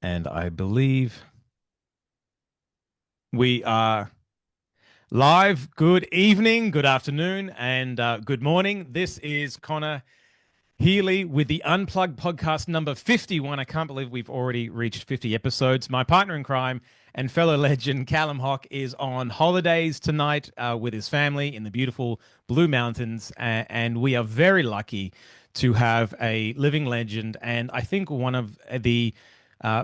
And I believe we are live. Good evening, good afternoon, and good morning. This is Connor Healy with the Unplugged podcast number 51. I can't believe we've already reached 50 episodes. My partner in crime and fellow legend, Callum Hock, is on holidays tonight with his family in the beautiful Blue Mountains. And we are very lucky to have a living legend and I think one of the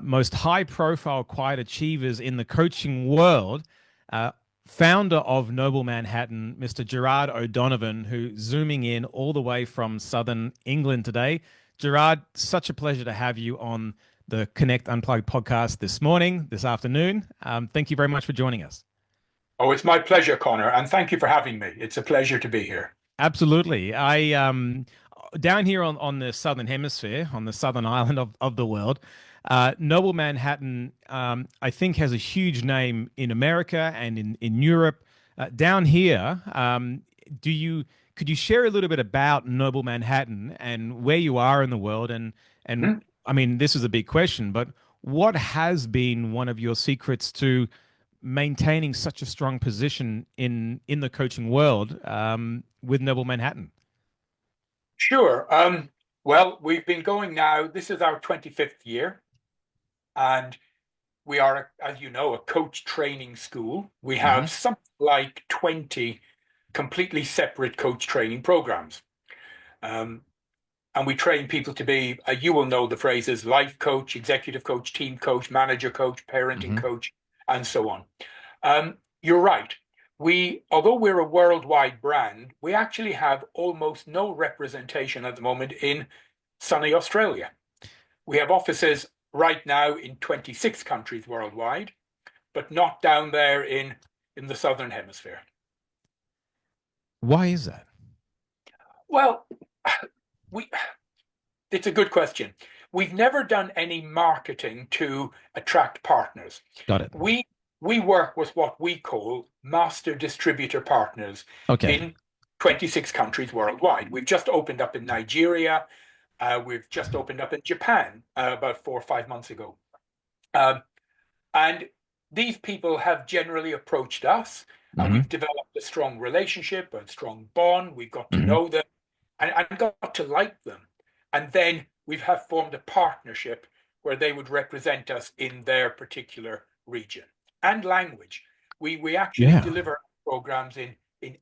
most high profile quiet achievers in the coaching world. Uh, Founder of Noble Manhattan, Mr. Gerard O'Donovan, who's zooming in all the way from southern England today. Gerard, such a pleasure to have you on the Connekt Unplugged podcast this morning, this afternoon. Thank you very much for joining us. Oh, it's my pleasure, Connor, and thank you for having me. It's a pleasure to be here. Absolutely. I down here on the southern hemisphere, on the southern island of the world, Noble Manhattan, I think, has a huge name in America and in Europe. Down here, could you share a little bit about Noble Manhattan and where you are in the world? And Hmm? I mean, this is a big question, but what has been one of your secrets to maintaining such a strong position in the coaching world with Noble Manhattan? Sure. Well, we've been going now. This is our 25th year, and we are, as you know, a coach training school. We Hmm. have something like 20 completely separate coach training programs. Um, and we train people to be, you will know the phrases life coach, executive coach, team coach, manager coach, parenting Hmm. coach, and so on. You're right. Although we're a worldwide brand, we actually have almost no representation at the moment in sunny Australia. We have offices right now in 26 countries worldwide, but not down there in the Southern Hemisphere. Why is that? Well, we it's a good question. We've never done any marketing to attract partners. Got it. We we work with what we call master distributor partners Okay. in 26 countries worldwide. We've just opened up in Nigeria. We've just opened up in Japan about 4 or 5 months ago. Um, and these people have generally approached us, and Hmm. we've developed a strong relationship, a strong bond. We've got to Hmm. know them and got to like them. And then we have formed a partnership where they would represent us in their particular region and language. We actually Yeah. deliver programs in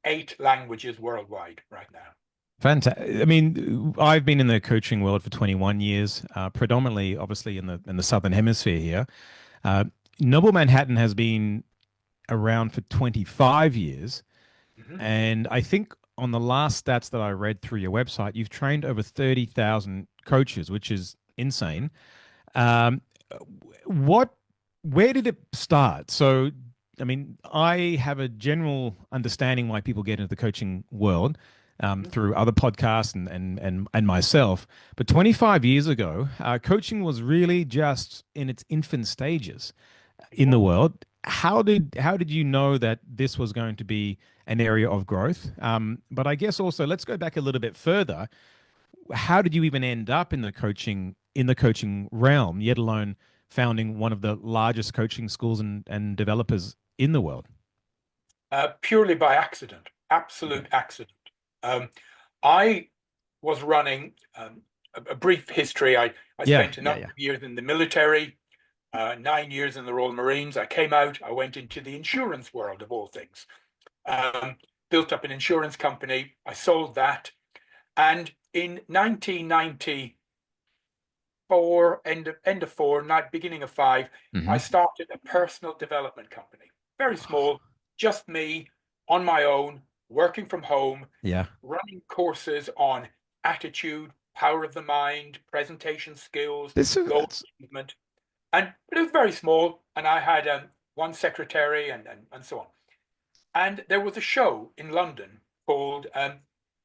8 languages worldwide right now. Fantastic. I mean, I've been in the coaching world for 21 years, predominantly, obviously, in the southern hemisphere here. Uh, Noble Manhattan has been around for 25 years, Mhm. and I think on the last stats that I read through your website, you've trained over 30,000 coaches, which is insane. Um, what, where did it start? So, I mean, I have a general understanding why people get into the coaching world Mhm. through other podcasts and myself. But 25 years ago, coaching was really just in its infant stages in the Yeah. world. How did you know that this was going to be an area of growth? But I guess also let's go back a little bit further. How did you even end up in the coaching realm, yet alone founding one of the largest coaching schools and developers in the world? Purely by accident, Okay. absolute accident. Um, I was running a brief history. I Yeah, spent a yeah, number yeah. of years in the military, 9 years in the Royal Marines. I came out, I went into the insurance world of all things, um, built up an insurance company. I sold that. And in 1994, end of four, beginning of five, I Hmm. started a personal development company. Very small, just me on my own, working from home, Yeah. running courses on attitude, power of the mind, presentation skills, This is goal that's achievement. And but it was very small, and I had one secretary and so on. And there was a show in London called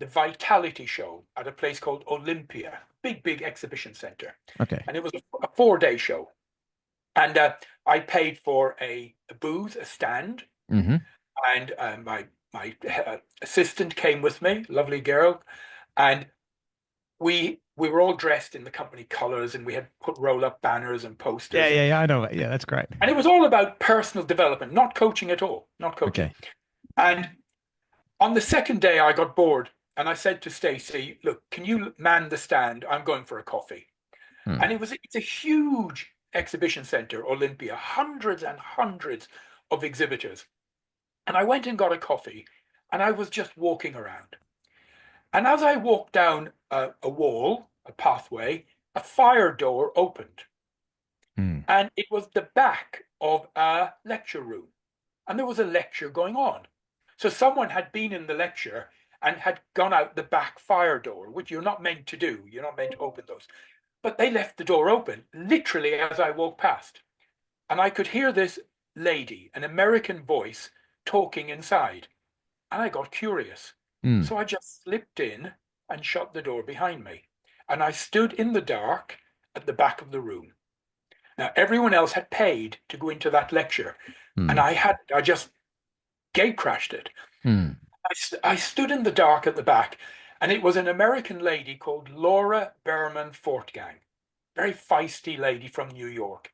the Vitality Show at a place called Olympia, big exhibition center. okay. And it was a 4 day show. And I paid for a booth, a stand, Hmm. and my assistant came with me, lovely girl, and we we were all dressed in the company colors, and we had put roll-up banners and Yeah, posters, yeah, yeah. I know. Yeah, that's great. and it was all about personal development, not coaching at all, not coaching. Okay. And on the second day, I got bored, and I said to Stacey, "Look, can you man the stand? I'm going for a coffee." Hmm. And it's a huge exhibition center, Olympia, hundreds and hundreds of exhibitors. And I went and got a coffee, and I was just walking around. And as I walked down a wall, a pathway, a fire door opened, Hmm. and it was the back of a lecture room. And there was a lecture going on. So someone had been in the lecture and had gone out the back fire door, which you're not meant to do. You're not meant to open those. But they left the door open, literally as I walked past. And I could hear this lady, an American voice, talking inside. And I got curious. Hmm. So I just slipped in and shut the door behind me. And I stood in the dark at the back of the room. Now, everyone else had paid to go into that lecture. And Hmm. I just gate crashed it. Hmm. I stood in the dark at the back, and it was an American lady called Laura Berman Fortgang, very feisty lady from New York.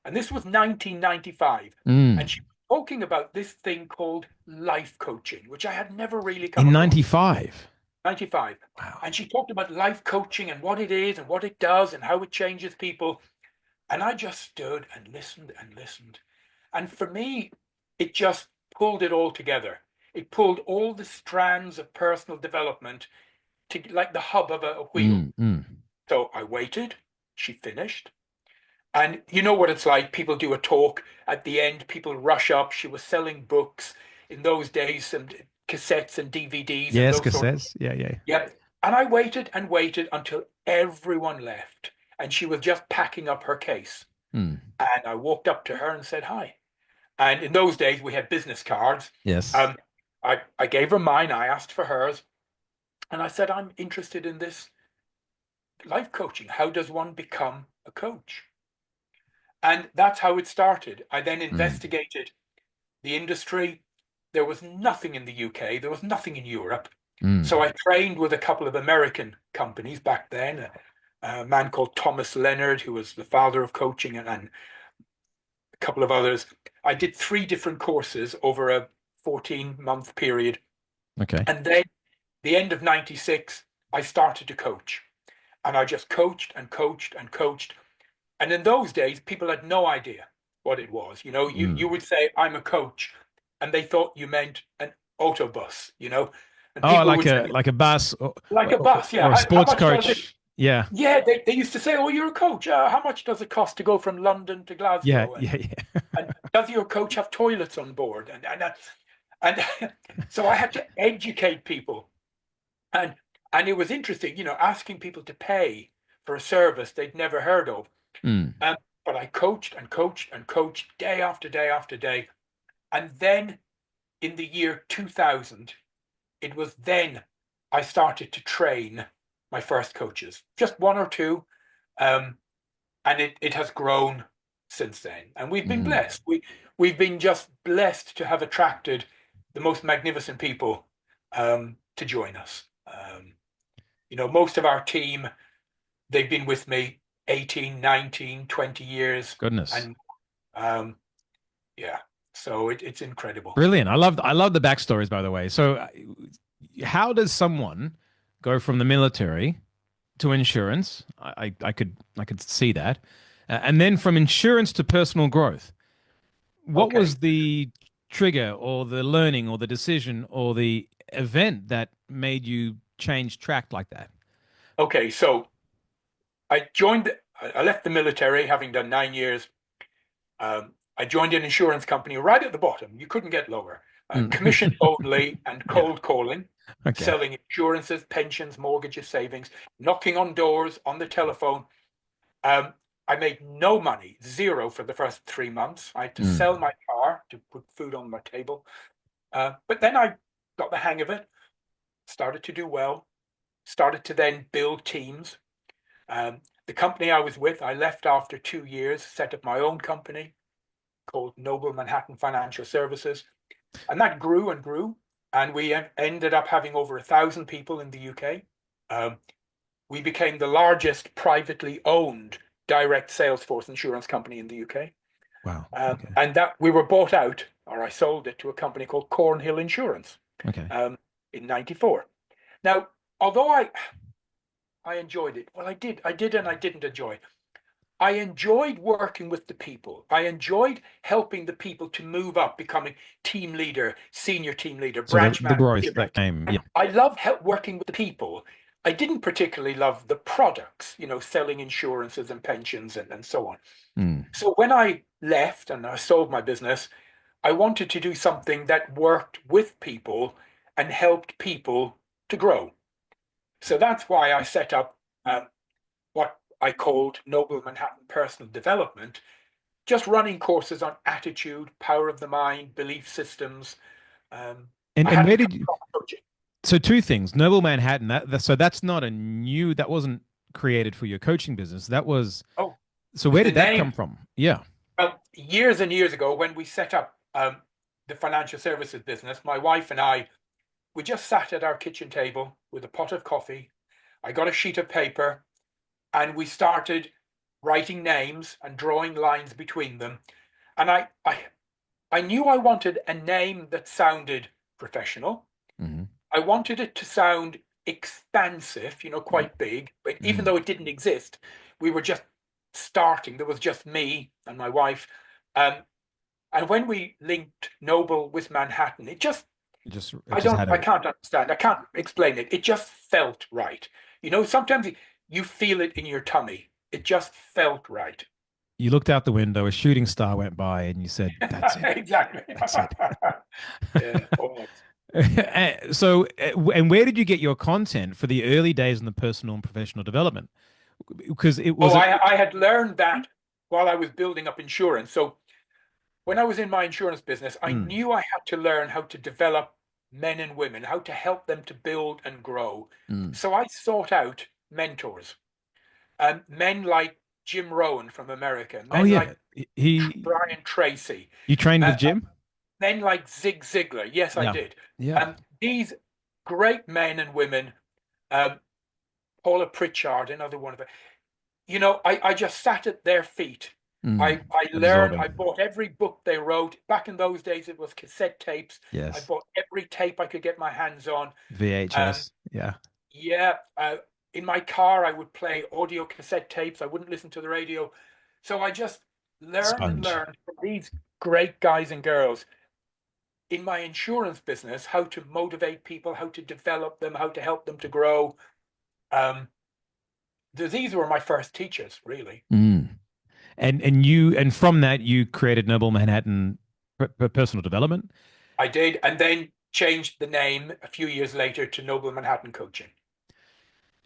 And this was 1995. Hmm. And she was talking about this thing called life coaching, which I had never really come In across. 95. 95. Wow. And she talked about life coaching and what it is and what it does and how it changes people. And I just stood and listened and listened. And for me, it just pulled it all together. It pulled all the strands of personal development to like the hub of a wheel. Hmm. Hmm. So I waited. She finished. And you know what it's like. People do a talk at the end, people rush up. She was selling books in those days and cassettes and DVDs and Yes, those sorts of. cassettes. Yeah, yeah. Yep. And I waited and waited until everyone left. And she was just packing up her case. Hmm. And I walked up to her and said hi. And in those days, we had business cards. Yes. Um, I gave her mine. I asked for hers. And I said, I'm interested in this life coaching. How does one become a coach? And that's how it started. I then Hmm. investigated the industry. There was nothing in the UK. There was nothing in Europe. Hmm. So I trained with a couple of American companies back then. A man called Thomas Leonard, who was the father of coaching, and a couple of others. I did 3 different courses over a 14-month period. Okay. And then the end of 96, I started to coach. And I just coached and coached and coached. And in those days, people had no idea what it was. You know, you Hmm. would say, I'm a coach, and they thought you meant an autobus, and Oh, people would say, like a bus like a bus, yeah. or a How sports much does it? coach. Yeah. Yeah, they used to say, oh, you're a coach. How much does it cost to go from London to Yeah, Glasgow? yeah, yeah. And does your coach have toilets on board? And so I had to educate people, and and it was interesting, asking people to pay for a service they'd never heard of. Hmm. Um, but I coached and coached and coached day after day after day. And then in the year 2000, it was then I started to train my first coaches, just one or two. Um, and it has grown since then. And we've been Hmm. blessed. We've been just blessed to have attracted the most magnificent people to join us. Most of our team, they've been with me 18, 19, 20 years. Goodness. And um, yeah, so it's incredible. Brilliant. I love the backstories, by the way. So, how does someone go from the military to insurance? I could see that, and then from insurance to personal growth. What Okay. was the trigger, or the learning, or the decision, or the event that made you change track like that? Okay. So I left the military having done 9 years. I joined an insurance company right at the bottom. You couldn't get lower. Commission Mm. only and Yeah. cold calling, Okay. selling insurances, pensions, mortgages, savings, knocking on doors on the telephone. Um, I made no money, zero for the first 3 months. I had to Mm. sell my car to put food on my table. But then I got the hang of it, started to do well, started to then build teams. The company I was with, I left after 2 years, set up my own company called Noble Manhattan Financial Services. And that grew and grew. And we ended up having over 1,000 people in the UK. Um, we became the largest privately owned direct sales force insurance company in the UK. Wow. Okay. And that we were bought out, or I sold it to a company called Cornhill Insurance Okay. in '94. Now, although I enjoyed it, well, I did, and I didn't enjoy it. I enjoyed working with the people. I enjoyed helping the people to move up, becoming team leader, senior team leader, So branch the growth manager. that came, And yeah. I love working with the people. I didn't particularly love the products, selling insurances and pensions and so on. Mm. So when I left and I sold my business, I wanted to do something that worked with people and helped people to grow. So that's why I set up what I called Noble Manhattan Personal Development, just running courses on attitude, power of the mind, belief systems. I And hadn't where become did you? a proper coach. So two things. Noble Manhattan. So that's not a new. That wasn't created for your coaching business. That was. Oh, So where the did that name. come from? Yeah. Well, years and years ago, when we set up the financial services business, my wife and I, we just sat at our kitchen table with a pot of coffee. I got a sheet of paper and we started writing names and drawing lines between them. And I knew I wanted a name that sounded professional. Mm-hmm. I wanted it to sound expansive, quite big, but even Mm. though it didn't exist, we were just starting. There was just me and my wife. Um, and when we linked Noble with Manhattan, It just had I a. can't understand. I can't explain it. It just felt right. Sometimes you feel it in your tummy. It just felt right. You looked out the window, a shooting star went by, and you said, "That's it. Exactly. That's it." Yeah, almost. So, and where did you get your content for the early days in the personal and professional development? Because it Oh, was it. I had learned that while I was building up insurance. So when I was in my insurance business, I Mm, knew I had to learn how to develop men and women, how to help them to build and grow. mm. So I sought out mentors, men like Jim Rohn from America, Oh men like yeah, he. Brian Tracy, You trained uh, with Jim? men like Zig Ziglar. Yes, I Yeah, did. yeah. These great men and women, um, Paula Pritchard, another one of them. I just sat at their feet. I learned, I Absorbing. bought every book they wrote. Back in those days, it was cassette tapes. I Yes. bought every tape I could get my hands on. Um, VHS. Yeah. yeah, in my car, I would play audio cassette tapes. I wouldn't listen to the radio. So I just learned and Sponge. learned from these great guys and girls in my insurance business how to motivate people, how to develop them, how to help them to grow. Um, these were my first teachers, really. Mm. And from that you created Noble Manhattan Personal Development. I did, and then changed the name a few years later to Noble Manhattan Coaching.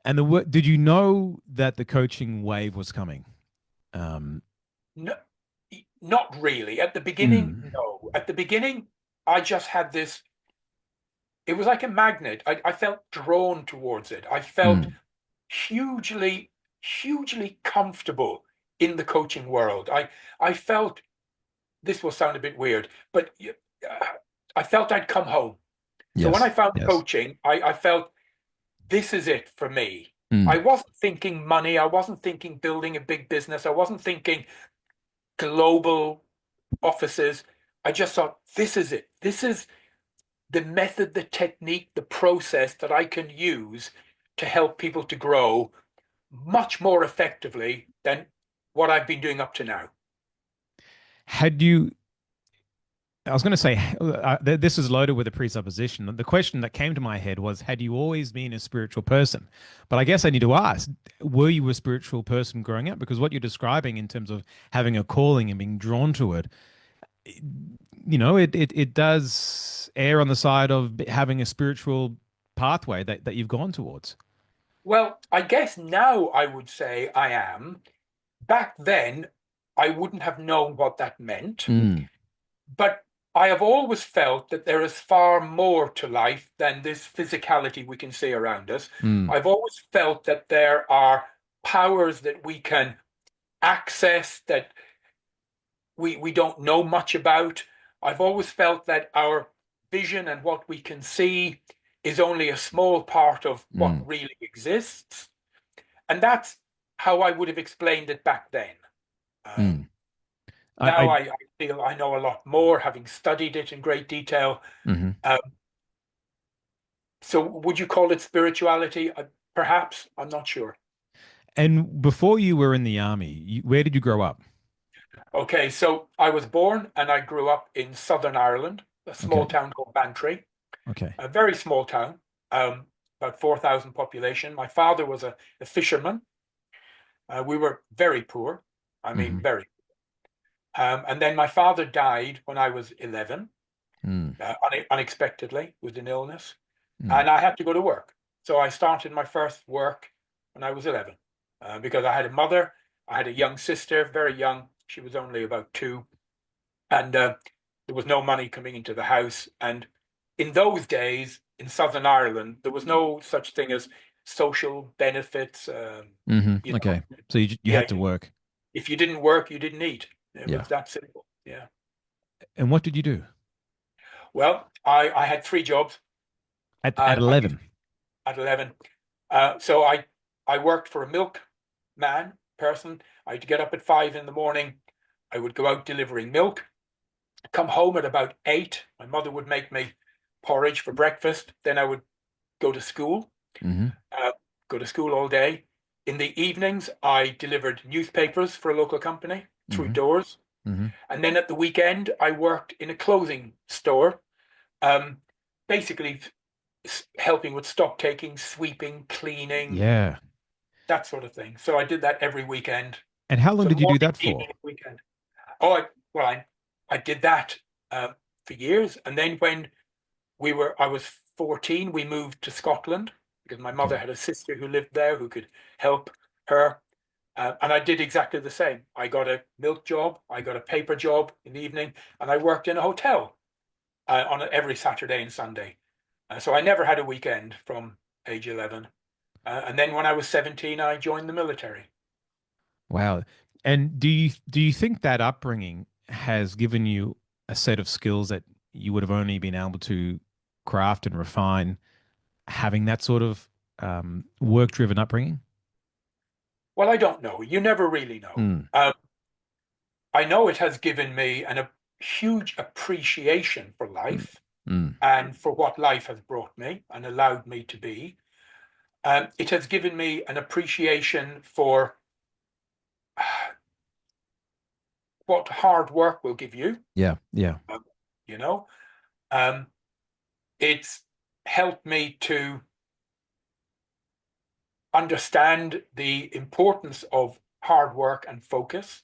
And did you know that the coaching wave was coming? Um, No, not really. At the beginning, mm, no. At the beginning, I just had this. It was like a magnet. I felt drawn towards it. I felt mm, hugely, hugely comfortable in the coaching world. I felt this will sound a bit weird, but uh, I felt I'd come home. So when I yes. found Yes. coaching, I felt this is it for me. I Mm, wasn't thinking money. I wasn't thinking building a big business. I wasn't thinking global offices. I just thought, this is it. This is the method, the technique, the process that I can use to help people to grow much more effectively than what I've been doing up to now. had you I was going to say this is loaded with a presupposition. The question that came to my head was, had you always been a spiritual person? But I guess I need to ask, were you a spiritual person growing up? Because what you're describing in terms of having a calling and being drawn to it, it does err on the side of having a spiritual pathway that you've gone towards. Well, I guess now I would say I am. Back then, I wouldn't have known what that meant. Mm, But I have always felt that there is far more to life than this physicality we can see around us. mm, I've always felt that there are powers that we can access that we don't know much about. I've always felt that our vision and what we can see is only a small part of what mm, really exists. and that's how I would have explained it back then. Mm. Now I I feel I know a lot more, having studied it in great detail. mhm. Um, so would you call it spirituality? Perhaps, I'm not sure. And before you were in the army, where did you grow up? Okay, so I was born and I grew up in Southern Ireland, a small Okay. town called Bantry, Okay. a very small town, about 4,000 population. My father was a fisherman. We were very poor. I mean, Hmm. very. And then my father died when I was 11, Mm. unexpectedly with an illness, Mm. and I had to go to work. So I started my first work when I was 11, because I had a mother, I had a young sister, very young. She was only about 2, and there was no money coming into the house. And in those days in Southern Ireland, there was no such thing as social benefits. Hmm. You know, Okay. So you yeah, had to work. if you didn't work, you didn't eat. It Yeah. was that simple. Yeah. And what did you do Well, I had 3 jobs. at I used 11? at 11. So I worked for a milkman person. I'd get up at 5 in the morning. I would go out delivering milk, come home at about 8. My mother would make me porridge for breakfast. Then I would go to school, Hmm. uh, go to school all day. In the evenings, I delivered newspapers for a local company through Hmm. doors. Hmm. And then at the weekend, I worked in a clothing store, um, basically helping with stock taking, sweeping, cleaning, Yeah. that sort of thing. So I did that every weekend. And how long So did you do morning, that for? evening, weekend. Oh, well, I did that for years, and then when I was 14, we moved to Scotland because my mother Okay. had a sister who lived there who could help her. And I did exactly the same. I got a milk job, I got a paper job in the evening, and I worked in a hotel every Saturday and Sunday. So I never had a weekend from age 11. And then when I was 17, I joined the military. Wow. And do you think that upbringing has given you a set of skills that you would have only been able to craft and refine having that sort of work-driven upbringing? Well, I don't know. You never really know. Mm. I know it has given me a huge appreciation for Mm. life Mm. and for what life has brought me and allowed me to be. It has given me an appreciation for what hard work will give you. Yeah. Yeah. um, you know, um, it's helped me to understand the importance of hard work and focus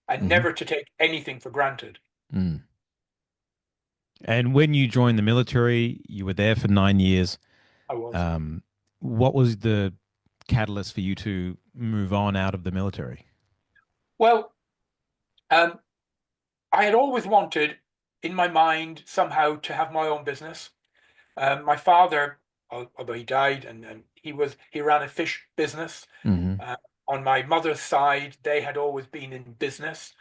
and Hmm. never to take anything for granted. Mm. And when you joined the military, you were there for 9 years. I was. Um, what was the catalyst for you to move on out of the military? Well, um, I had always wanted in my mind somehow to have my own business. My father, although he died, and he ran a fish business. Hmm. Uh, on my mother's side, they had always been in business.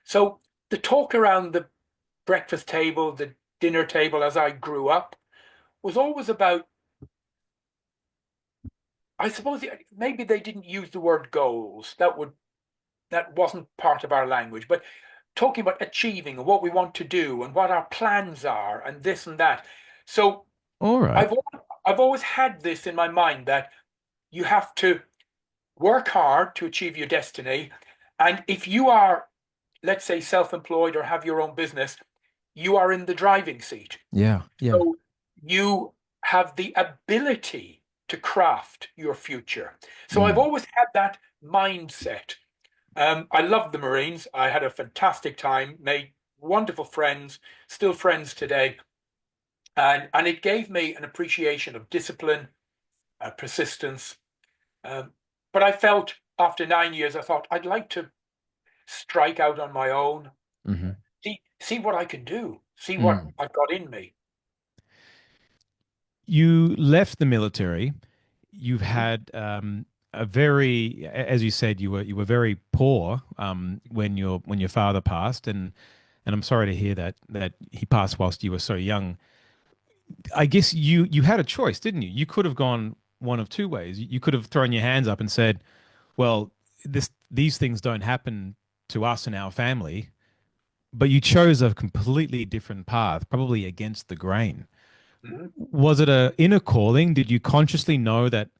So the talk around the breakfast table, the dinner table as I grew up, was always about, I suppose maybe they didn't use the word goals. That wasn't part of our language, but talking about achieving and what we want to do and what our plans are and this and that. So All right. I've I've always had this in my mind that you have to work hard to achieve your destiny. And if you are, let's say, self-employed or have your own business, you are in the driving seat. Yeah. Yeah. So you have the ability to craft your future. So I've Mm. always had that mindset. I loved the Marines. I had a fantastic time, made wonderful friends, still friends today. And it gave me an appreciation of discipline, persistence. Um, but I felt after 9 years, I thought I'd like to strike out on my own, Hmm. see what I can do, see what Mm. I've got in me. You left the military. You've Mhm. had a very, as you said, you were very poor when your father passed, and I'm sorry to hear that he passed whilst you were so young. I guess you had a choice, didn't you? You could have gone one of two ways. You could have thrown your hands up and said, well, these things don't happen to us in our family, but you chose a completely different path, probably against the grain. Mhm. Was it a inner calling? Did you consciously know that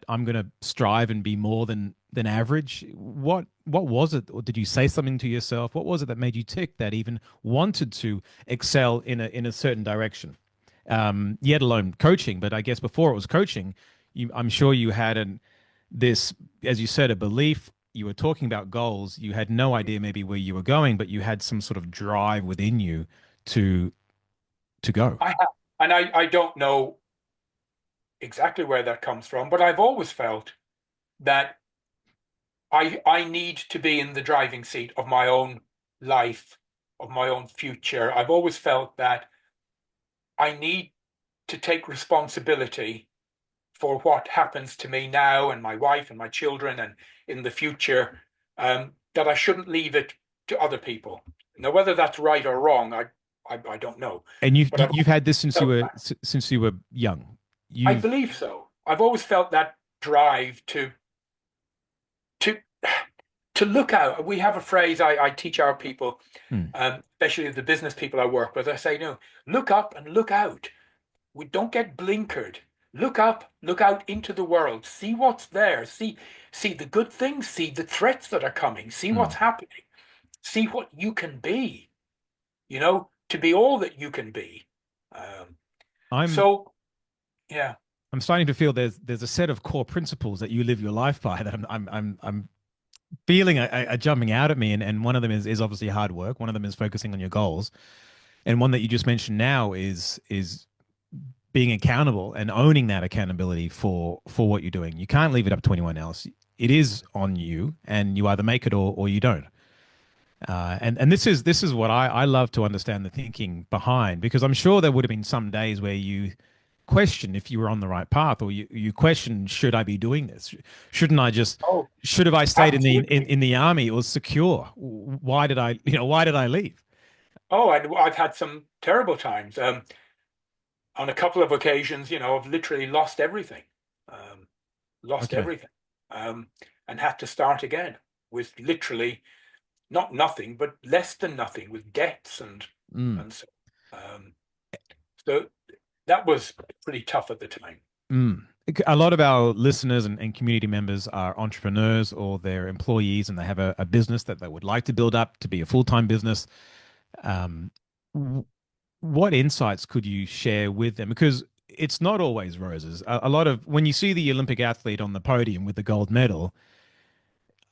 I'm going to strive and be more than average? What was it? Or did you say something to yourself? What was it that made you tick that even wanted to excel in a certain direction? Yet alone coaching, but I guess before it was coaching, I'm sure you had this, as you said, a belief. You were talking about goals. You had no idea maybe where you were going, but you had some sort of drive within you to to go. I have, and I don't know exactly where that comes from, but I've always felt that I need to be in the driving seat of my own life, of my own future. I've always felt that I need to take responsibility for what happens to me now and my wife and my children and in the future, that I shouldn't leave it to other people. Now, whether that's right or wrong, I don't know. And you've But I've you've had this felt that. since you were young. I You've believe so. I've always felt that drive to to look out. We have a phrase I teach our people, hmm, especially the business people I work with. I say, no, look up and look out. We don't get blinkered. Look up, look out into the world. See what's there. See the good things. See the threats that are coming. See hmm. what's happening. See what you can be. To be all that you can be. Um, I'm so yeah. I'm starting to feel there's a set of core principles that you live your life by that I'm feeling are jumping out at me, and one of them is obviously hard work. One of them is focusing on your goals, and one that you just mentioned now is being accountable and owning that accountability for what you're doing. You can't leave it up to anyone else. It is on you, and you either make it or you don't. And this is what I love to understand the thinking behind, because I'm sure there would have been some days where you question if you were on the right path, or you question, should I be doing this? Shouldn't I just Oh, should have I stayed absolutely. in the army? It was secure. Why did I leave? Oh, I've had some terrible times. On a couple of occasions, I've literally lost everything, um, lost Okay. everything, um, and had to start again with literally not nothing, but less than nothing, with debts and Mm, and so. Um, so that was pretty tough at the time. mm. A lot of our listeners and community members are entrepreneurs or they're employees, and they have a business that they would like to build up to be a full-time business. Um, what insights could you share with them? Because it's not always roses. A lot of when you see the Olympic athlete on the podium with the gold medal,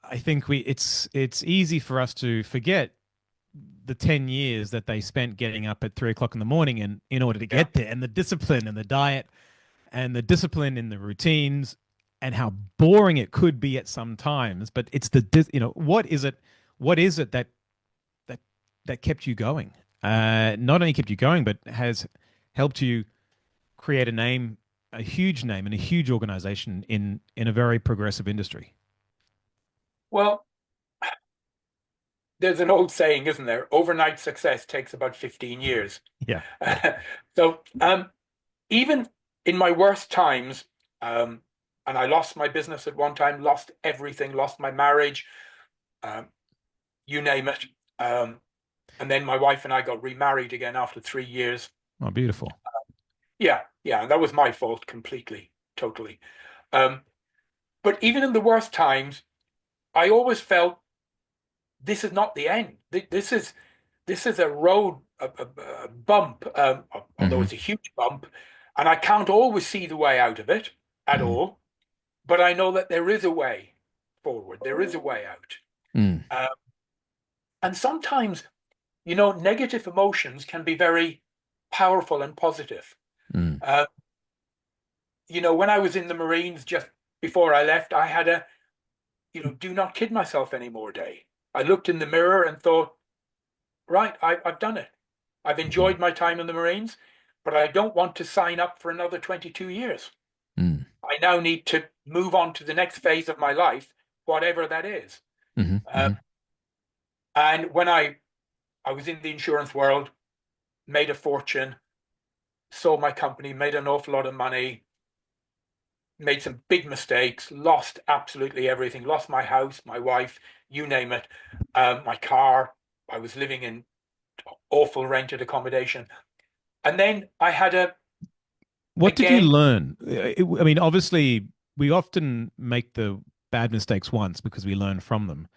I think it's easy for us to forget the 10 years that they spent getting up at 3 o'clock in the morning and in order to Yeah. get there, and the discipline and the diet and the discipline in the routines, and how boring it could be at some times. But it's what is it that that kept you going? Not only kept you going, but has helped you create a name, a huge name, and a huge organization in a very progressive industry. Well, there's an old saying, isn't there? Overnight success takes about 15 years. Yeah. So even in my worst times, um, and I lost my business at one time, lost everything, lost my marriage, um, you name it. And then my wife and I got remarried again after 3 years. Oh, beautiful. Yeah, yeah, and that was my fault completely, totally. Um, but even in the worst times, I always felt this is not the end. This is a road, a bump, although Hmm. it's a huge bump, and I can't always see the way out of it at Hmm. all. But I know that there is a way forward. There is a way out. Mm. Uh, and sometimes, negative emotions can be very powerful and positive. Mm. Uh, when I was in the Marines just before I left, I had a, do not kid myself anymore day. I looked in the mirror and thought, right, I've done it. I've Mhm. enjoyed my time in the Marines, but I don't want to sign up for another 22 years. Mm. I now need to move on to the next phase of my life, whatever that is. Mhm. Uh, Mhm. and when I was in the insurance world, made a fortune, sold my company, made an awful lot of money, made some big mistakes, lost absolutely everything, lost my house, my wife, you name it, my car. I was living in awful rented accommodation. And then I had What did you again, learn? I mean, obviously, we often make the bad mistakes once because we learn from them.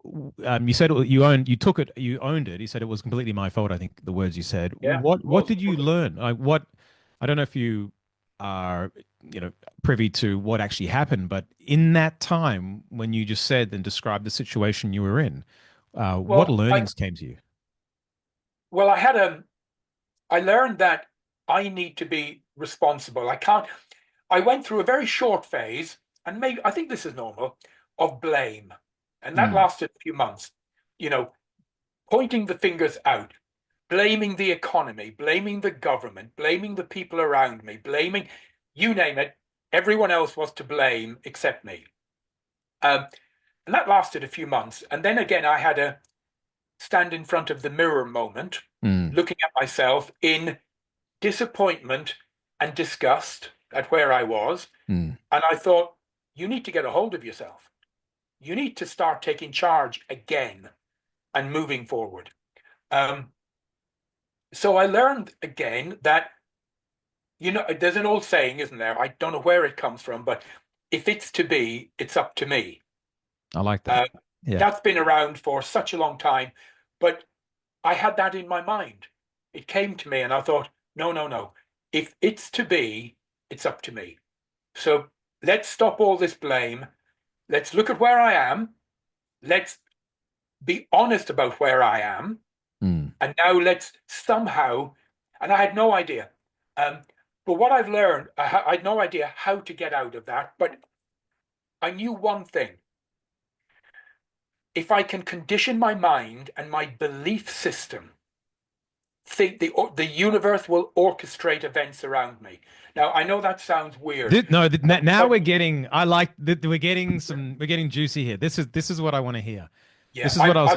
You said you took it, you owned it. You said it was completely my fault. I think the words you said. yeah, What was did you learn? I don't know if you are privy to what actually happened, but in that time when you just said and described the situation you were in, what well, learnings came to you? I had I learned that I need to be responsible. I can't. I went through a very short phase, and maybe I think this is normal, of blame, and that Mm, lasted a few months. You know, pointing the fingers out, blaming the economy, blaming the government, blaming the people around me, blaming you name it. Everyone else was to blame except me. Um, and that lasted a few months. And then again, I had a stand in front of the mirror moment, mm, looking at myself in disappointment and disgust at where I was. mm. And I thought, you need to get a hold of yourself. You need to start taking charge again and moving forward. Um, so I learned again that, there's an old saying, isn't there? I don't know where it comes from, but if it's to be, it's up to me. I like that. Uh, Yeah. that's been around for such a long time, but I had that in my mind. It came to me, and I thought, no, no, no. If it's to be, it's up to me. So let's stop all this blame. Let's look at where I am. Let's be honest about where I am. Mm. And now let's somehow, and I had no idea. Um, but what I've learned, I had no idea how to get out of that. But I knew one thing. If I can condition my mind and my belief system, think the universe will orchestrate events around me. Now, I know that sounds weird, No, now but we're getting. I like that we're getting some. We're getting juicy here. This is what I want to hear. yeah, This is what I was.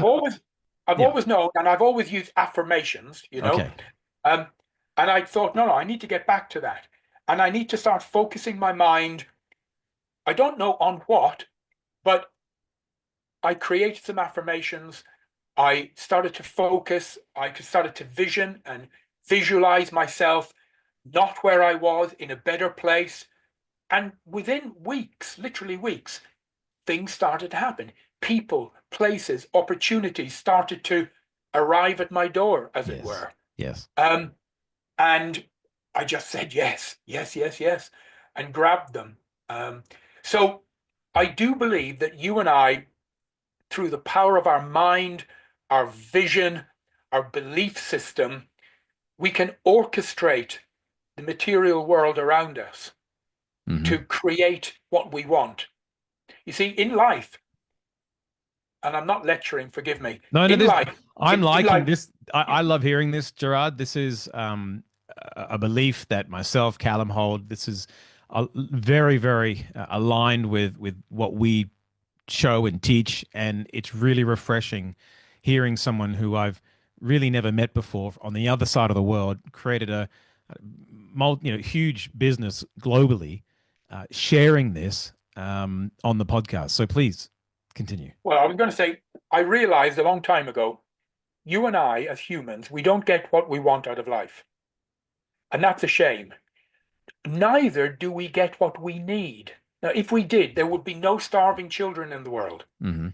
I've Yeah. always known, and I've always used affirmations, Okay. um, and I thought, no, no, I need to get back to that, and I need to start focusing my mind. I don't know on what, but I created some affirmations. I started to focus. I started to vision and visualize myself not where I was, in a better place. And within weeks, literally weeks, things started to happen. People, places, opportunities started to arrive at my door, as it Yes. were. Yes. Um, and I just said yes, yes, yes, yes, and grabbed them. So I do believe that you and I, through the power of our mind, our vision, our belief system, we can orchestrate the material world around us Hmm. to create what we want. You see, in life, and I'm not lecturing, forgive me, No, no. in This. life, I'm in liking life, this. I love hearing this, Gerard. This is a belief that myself, Callum, hold. This is very, very aligned with what we show and teach, and it's really refreshing hearing someone who I've really never met before on the other side of the world created huge business globally, sharing this on the podcast. So please continue. well, I was going to say, I realized a long time ago, you and I, as humans, we don't get what we want out of life. And that's a shame. Neither do we get what we need. Now, if we did, there would be no starving children in the world. Hmm.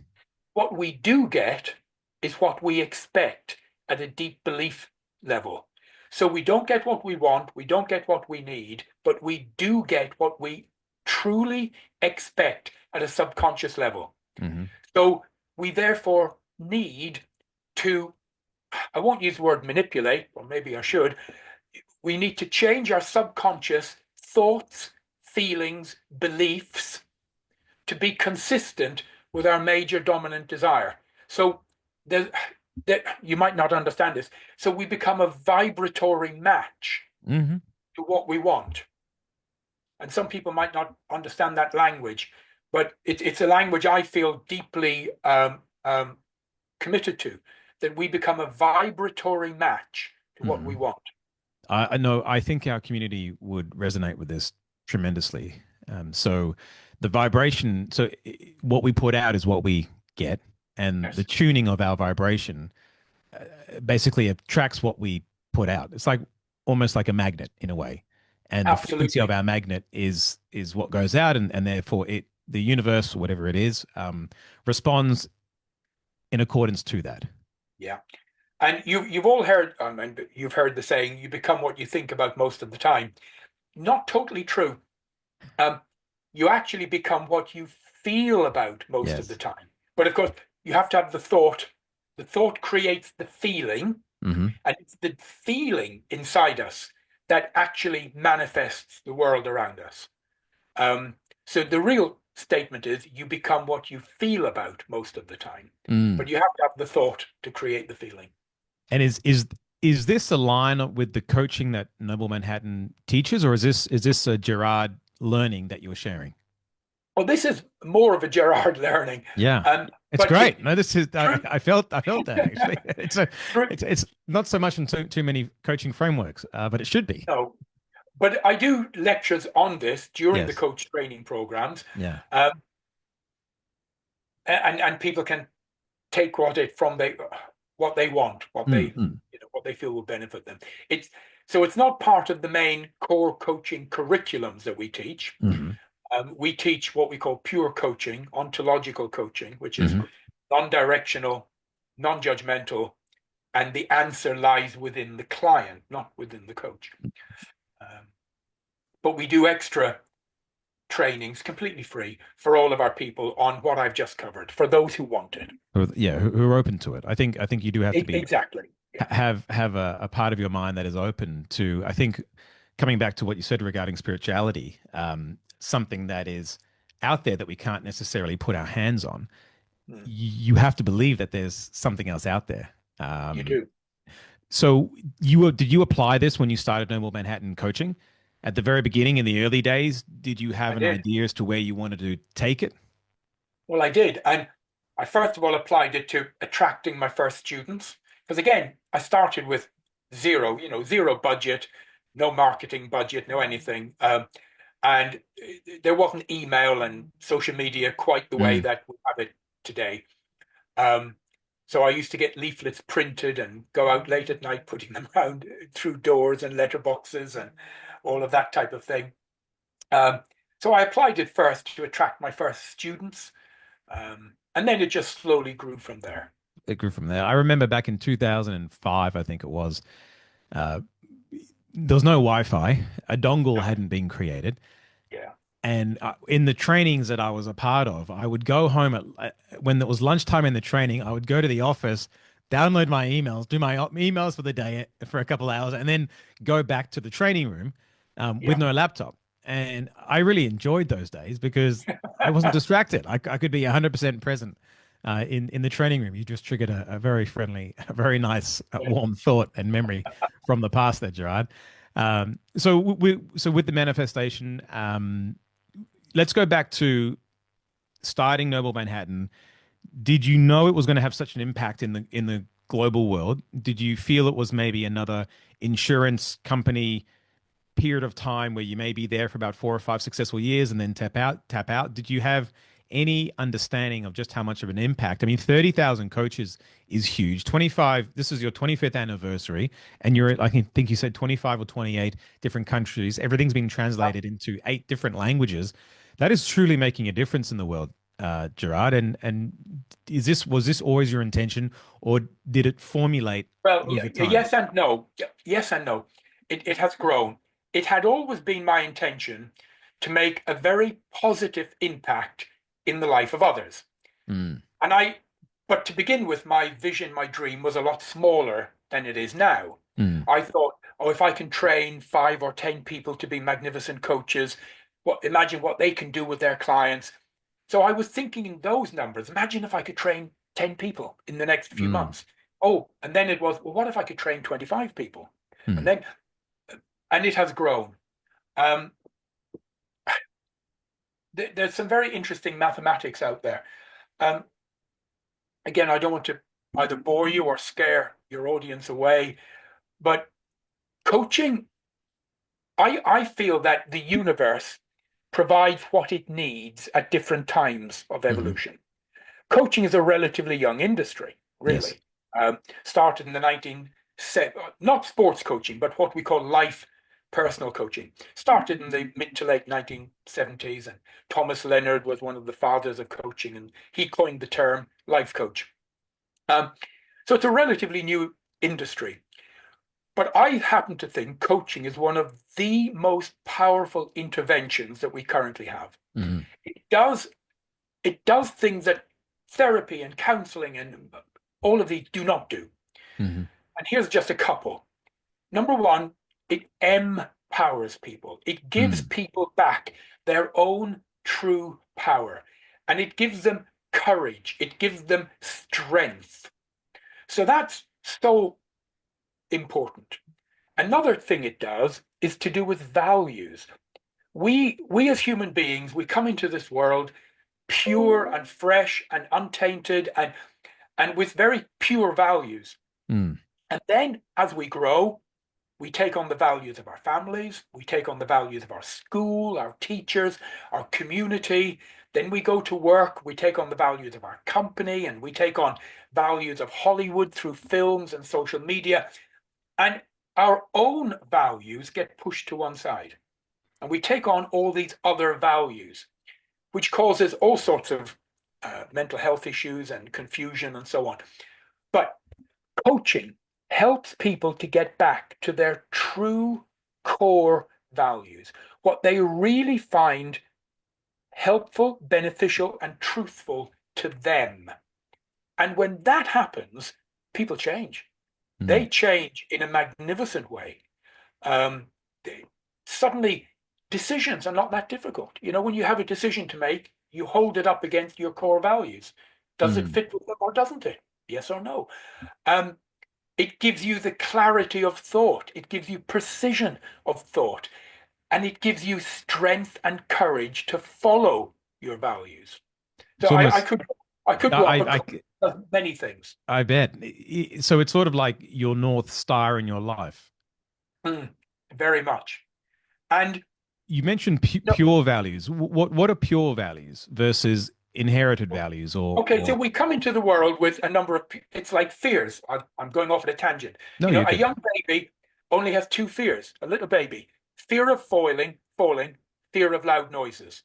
What we do get is what we expect at a deep belief level. So we don't get what we want, we don't get what we need, but we do get what we truly expect at a subconscious level. Hmm. So we therefore need to, I won't use the word manipulate, or maybe I should. We need to change our subconscious thoughts, feelings, beliefs to be consistent with our major dominant desire. So there, you might not understand this. So we become a vibratory match Hmm. to what we want. And some people might not understand that language, but it's a language I feel deeply committed to, that we become a vibratory match to what we Hmm. want. I know. I think our community would resonate with this tremendously. So the vibration, what we put out is what we get, and the Yes, tuning of our vibration basically attracts what we put out. It's like almost like a magnet in a way, and the frequency of absolutely. our magnet is what goes out, and therefore the universe, whatever it is, responds in accordance to that. Yeah. And you've all heard, and you've heard the saying, you become what you think about most of the time. Not totally true. Um, you actually become what you feel about most of the Yes. time. But of course, you have to have the thought. The thought creates the feeling, Hmm. and it's the feeling inside us that actually manifests the world around us. Um, so the real statement is you become what you feel about most of the time, Mm. but you have to have the thought to create the feeling. And is this a line with the coaching that Noble Manhattan teaches, or is this a Gerard learning that you're sharing? Well, this is more of a Gerard learning, Yeah, it's but great. No, this is true, I felt that actually. true, It's not so much in too many coaching frameworks, but it should be. no, but I do lectures on this during the Yes. coach training programs, Yeah. um, and people can take what they want, Mm-hmm. what they feel will benefit them. It's so it's not part of the main core coaching curriculums that we teach. Hmm. We teach what we call pure coaching, ontological coaching, which is Hmm. non-directional, non-judgmental, and the answer lies within the client, not within the coach. Um, but we do extra trainings completely free for all of our people on what I've just covered for those who want it. Yeah, who are open to it. I think you do have to be Exactly. Yeah. have a part of your mind that is open to. I think coming back to what you said regarding spirituality, something that is out there that we can't necessarily put our hands on. Mm, You have to believe that there's something else out there. you Um, do. so did you apply this when you started Noble Manhattan coaching? At the very beginning, in the early days, did you have I an did. idea as to where you wanted to take it? Well, I did. And I first of all applied it to attracting my first students. Because again, I started with zero, zero budget, no marketing budget, no anything. And there wasn't email and social media quite the way Mm. that we have it today. Um, so I used to get leaflets printed and go out late at night putting them around through doors and letterboxes and all of that type of thing. Um, so I applied it first to attract my first students, and then it just slowly grew from there. It grew from there. I remember back in 2005, I think it was, uh, there was no Wi-Fi. A dongle No, hadn't been created. yeah, And in the trainings that I was a part of, I would go home when it was lunchtime in the training. I would go to the office, download my emails, do my emails for the day for a couple of hours, and then go back to the training room with yeah. no laptop. And I really enjoyed those days because I wasn't distracted. I could be 100% present in the training room. You just triggered a very friendly, a very nice, warm thought and memory from the past there, Gerard. So with the manifestation, let's go back to starting Noble Manhattan. Did you know it was going to have such an impact in the global world? Did you feel it was maybe another insurance company period of time where you may be there for about 4 or 5 successful years and then tap out? Did you have any understanding of just how much of an impact? I mean, 30,000 coaches is huge. 25, this is your 25th anniversary, and you're, I think you said 25 or 28 different countries. Everything's being translated into 8 different languages. That is truly making a difference in the world, Gerard. And was this always your intention, or did it formulate Well, over time? yes and no. Yes and no. It has grown. It had always been my intention to make a very positive impact in the life of others. Mm, And but to begin with, my vision, my dream was a lot smaller than it is now. mm, I thought, oh, if I can train 5 or 10 people to be magnificent coaches, imagine what they can do with their clients. So I was thinking in those numbers. Imagine if I could train 10 people in the next few mm, months. Oh, and then it was, well, what if I could train 25 people? And mm. then, and it has grown. Um, there's some very interesting mathematics out there. Um, again, I don't want to either bore you or scare your audience away, but coaching I feel that the universe provides what it needs at different times of Hmm. evolution. Coaching is a relatively young industry, Yes. really. Started in the not sports coaching, but what we call life personal coaching. Started in the mid to late 1970s, and Thomas Leonard was one of the fathers of coaching, and he coined the term life coach. Um, so it's a relatively new industry. But I happen to think coaching is one of the most powerful interventions that we currently have. Hmm. It does it does things that therapy and counseling and all of these do not do. Hmm. And here's just a couple. Number one, it empowers people. It gives Mm. people back their own true power, and it gives them courage. It gives them strength. So that's so important. Another thing it does is to do with values. We as human beings, we come into this world pure and fresh and untainted and with very pure values. Mm. And then as we grow, we take on the values of our families, we take on the values of our school, our teachers, our community. Then we go to work, we take on the values of our company, and we take on values of Hollywood through films and social media. And our own values get pushed to one side. And we take on all these other values, which causes all sorts of mental health issues and confusion and so on. But coaching helps people to get back to their true core values, what they really find helpful, beneficial, and truthful to them. And when that happens, people change. Mm. They change in a magnificent way. Um, Suddenly, decisions are not that difficult. You know, when you have a decision to make, you hold it up against your core values. Does it Mm. fit with them or doesn't it? Yes or no? Um, it gives you the clarity of thought. It gives you precision of thought, and it gives you strength and courage to follow your values. So It's I almost, could go on, but I, coaching does many things. I bet. So it's sort of like your North Star in your life. Mm, very much. And You mentioned no, pure values. What are pure values versus inherited values okay, so or we come into the world with a number of, it's like fears. I'm going off at a tangent. no, You know, you're a good. young baby only has two fears, a little baby, fear of falling, fear of loud noises.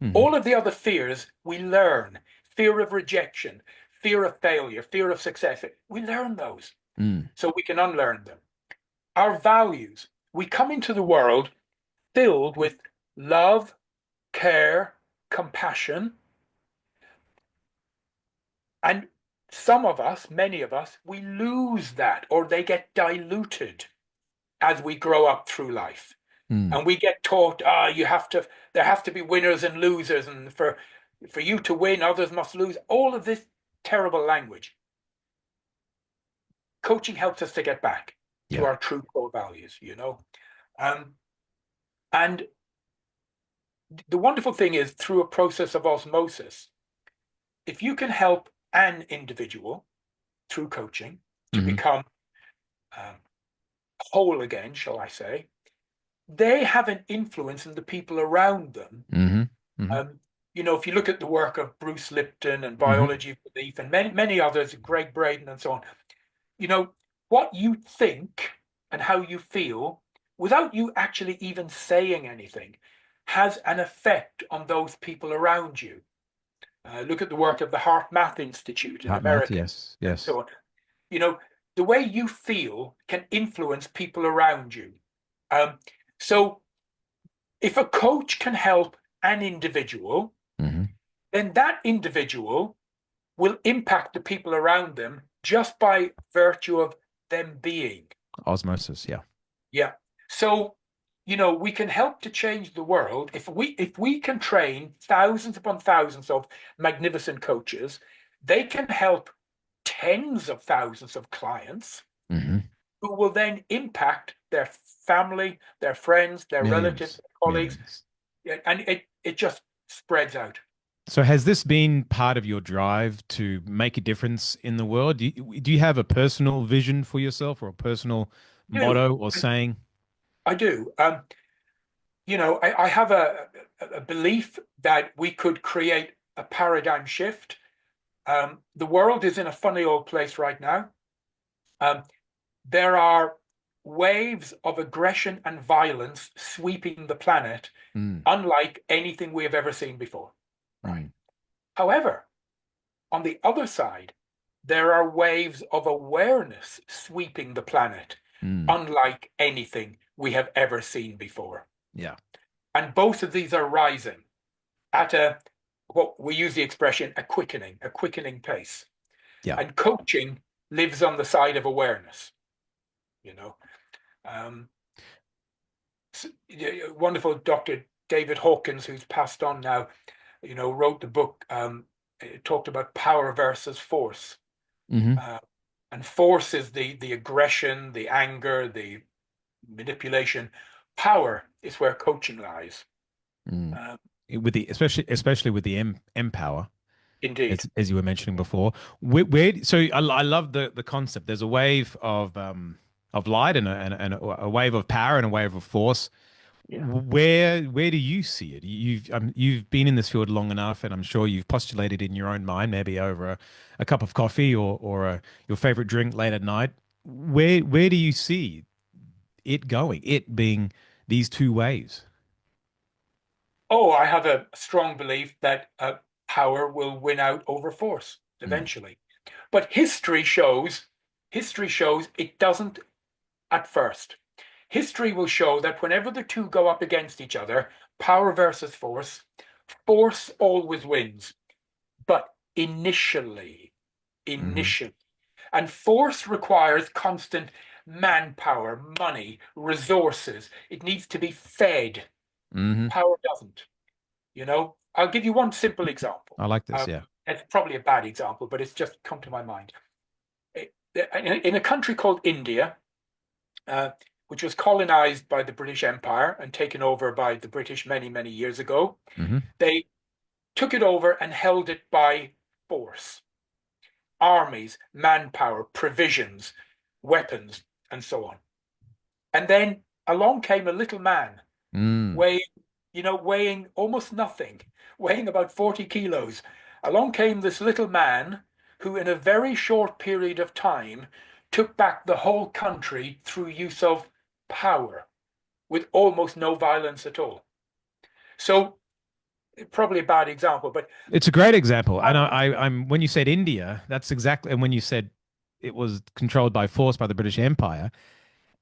Hmm. All of the other fears we learn, fear of rejection, fear of failure, fear of success. We learn those Mm. so we can unlearn them. Our values, we come into the world filled with love, care, compassion, and some of us, many of us, we lose that or they get diluted as we grow up through life. Mm. And we get taught, there have to be winners and losers, and for you to win, others must lose. All of this terrible language. Coaching helps us to get back to Yeah. our true core values, you know. Um, and the wonderful thing is, through a process of osmosis, if you can help an individual through coaching to Hmm. become um, whole again, shall I say, they have an influence in the people around them. Hmm. Hmm. Um, you know, if you look at the work of Bruce Lipton and Hmm. Biology of Belief and many others, Greg Braden and so on, you know, what you think and how you feel without you actually even saying anything has an effect on those people around you. Look at the work of the Heart Math Institute in Heart math, America yes, and yes. so on. You know, the way you feel can influence people around you. Um, so if a coach can help an individual, Hmm. then that individual will impact the people around them just by virtue of them being. Osmosis, yeah. Yeah. So, you know, we can help to change the world if we can train thousands upon thousands of magnificent coaches, they can help tens of thousands of clients Hmm. who will then impact their family, their friends, their relatives, Millions, their colleagues, millions. and it just spreads out. So has this been part of your drive to make a difference in the world? Do you have a personal vision for yourself or a personal I do. motto or saying? I do. I have a belief that we could create a paradigm shift. The world is in a funny old place right now. Um, there are waves of aggression and violence sweeping the planet, Mm, unlike anything we have ever seen before. Right. mm, However, on the other side, there are waves of awareness sweeping the planet, mm. unlike anything we have ever seen before. Yeah. And both of these are rising at what we use the expression a quickening pace. Yeah. And coaching lives on the side of awareness, you know. Um, Wonderful Dr. David Hawkins, who's passed on now, wrote the book, it talked about power versus force. Hmm. Uh, and force is the aggression, the anger, the manipulation. Power is where coaching lies. Mm. Uh, With the especially with the empower, Indeed. as you were mentioning before. So I love the concept. There's a wave of light and a wave of power and a wave of force. Yeah. Where do you see it? You've been in this field long enough, and I'm sure you've postulated in your own mind, maybe over a cup of coffee or your favorite drink late at night. Where do you see it going? It being these two waves. Oh, I have a strong belief that power will win out over force Mm, eventually. But history shows it doesn't at first. History will show that whenever the two go up against each other, power versus force always wins. But hmm initially, and force requires constant manpower, money, resources. It needs to be fed. hmm Power doesn't. I'll give you one simple example. I like this. Yeah. It's probably a bad example, but it's just come to my mind. In a country called India, uh, which was colonized by the British Empire and taken over by the British many, many years ago, Hmm. they took it over and held it by force. Armies, manpower, provisions, weapons, and so on. And then along came a little man Mm. weighing, weighing almost nothing, weighing about 40 kilos. Along came this little man who, in a very short period of time, took back the whole country through use of power with almost no violence at all. So, probably a bad example, but It's a great example, and I'm when you said India, that's exactly, and when you said it was controlled by force by the British Empire,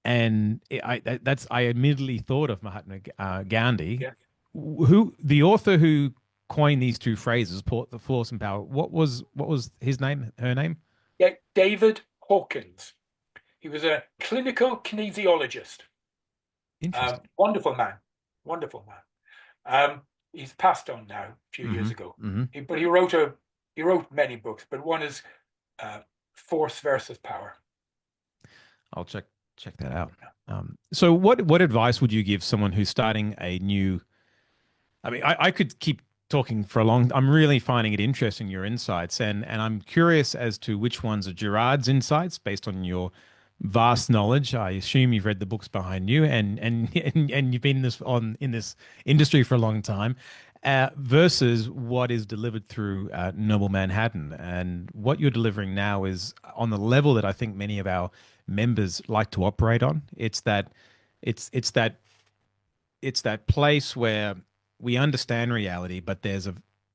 and I immediately thought of Mahatma Gandhi, yeah, who the author who coined these two phrases, the force and power. What was his name? Her name? yeah, David Hawkins. He was a clinical kinesiologist. Interesting. Wonderful man, wonderful man. He's passed on now a few years Hmm. ago. Hmm. But he wrote many books, but one is uh, Force versus Power. I'll check that out. So what advice would you give someone who's starting a new? I mean, I could keep talking for a long. I'm really finding it interesting, your insights, and I'm curious as to which ones are Gerard's insights based on your vast knowledge. I assume you've read the books behind you, and you've been in this industry for a long time. Versus what is delivered through Noble Manhattan, and what you're delivering now is on the level that I think many of our members like to operate on. It's that it's that place where we understand reality, but there's a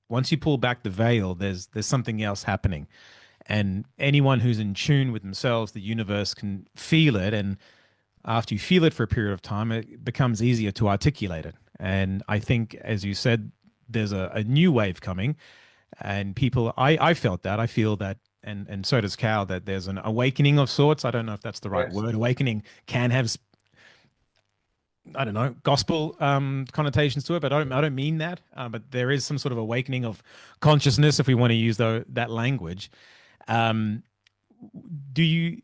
once you pull back the veil, there's something else happening. And anyone who's in tune with themselves, the universe can feel it. And after you feel it for a period of time, it becomes easier to articulate it. And I think, as you said, there's a new wave coming. And people, I felt that. I feel that. And so does Cal, that there's an awakening of sorts. I don't know if that's the right Yes. word. Awakening can have, I don't know, gospel connotations to it, but I don't mean that. But there is some sort of awakening of consciousness, if we want to use that language. Um, do you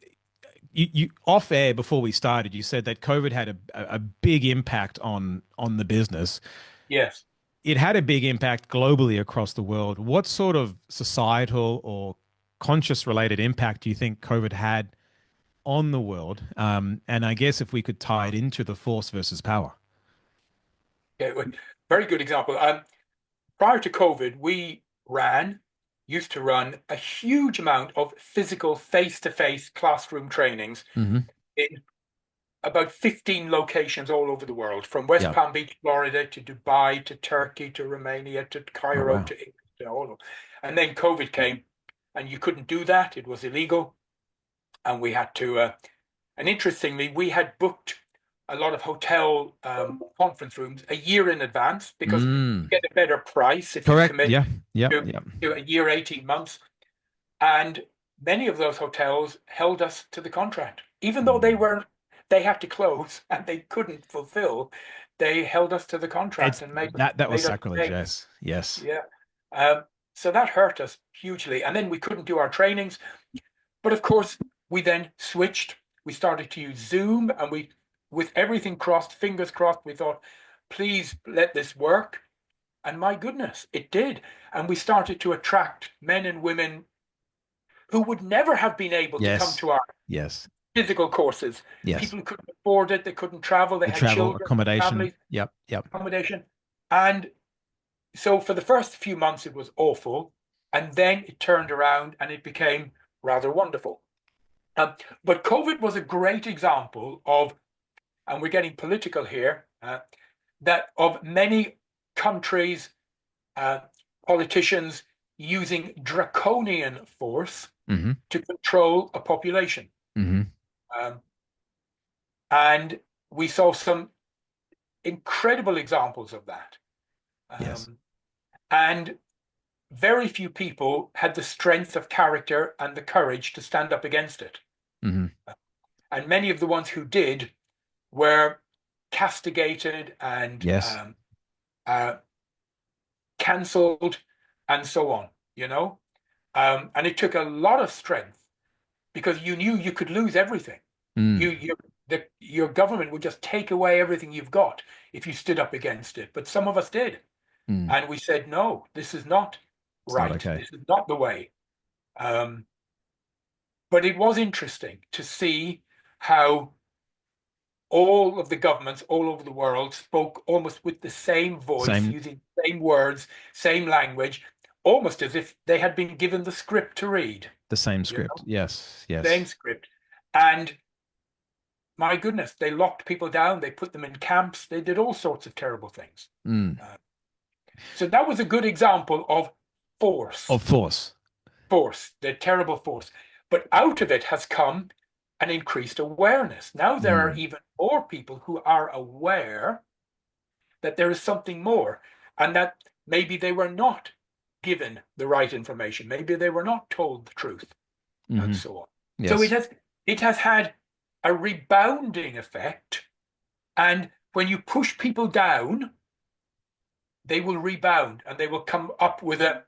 off air before we started? You said that COVID had a big impact on the business. Yes. It had a big impact globally across the world. What sort of societal or conscious related impact do you think COVID had on the world? And I guess if we could tie it into the force versus power. Yeah, very good example. Prior to COVID, we used to run a huge amount of physical face-to-face classroom trainings Hmm. in about 15 locations all over the world, from West Yeah. Palm Beach, Florida, to Dubai, to Turkey, to Romania, to Oh, Cairo, wow. to England, to all of. And then COVID came, and you couldn't do that. It was illegal, and we had to. And interestingly, we had booked a lot of hotel conference rooms a year in advance because Mm. you get a better price if you Correct. commit Yeah. Yeah. to, Yeah. to a year, 18 months. And many of those hotels held us to the contract, even though Mm. they had to close and they couldn't fulfill. They held us to the contract It's and that was made us sacrilege. pay. Yes. Yes. Yeah. So that hurt us hugely. And then we couldn't do our trainings. But of course, we then switched. We started to use Zoom, and with everything crossed, fingers crossed, we thought, please let this work. And my goodness, it did. And we started to attract men and women who would never have been able to come Yes. to our Yes. physical courses. Yes. People who couldn't afford it, they couldn't travel, they The had travel children, accommodation. families, Yep. Yep. accommodation. And so for the first few months, it was awful. And then it turned around and it became rather wonderful. Um, but COVID was a great example of, and we're getting political here, that of many countries, uh, politicians using draconian force Hmm. to control a population. Hmm. Um, and we saw some incredible examples of that. Yes. Um, and very few people had the strength of character and the courage to stand up against it. Hmm. And many of the ones who did were castigated and Yes. uh, cancelled and so on, you know? And it took a lot of strength because you knew you could lose everything. Mm. Your government would just take away everything you've got if you stood up against it. But some of us did. Mm. And we said, no, this is not It's not right. okay. This is not the way. Um, but it was interesting to see how all of the governments all over the world spoke almost with the same voice, Same. using the same words, same language, almost as if they had been given the script to read, The same you script. know, Yes. same Yes. script. And my goodness, they locked people down, they put them in camps, they did all sorts of terrible things. Mm. Uh, so that was a good example of force, Of course. the terrible force. But out of it has come an increased awareness. Now there are Mm. even more people who are aware that there is something more and that maybe they were not given the right information. Maybe they were not told the truth and Hmm. so on. So Yes. it has had a rebounding effect. And when you push people down, they will rebound and they will come up with a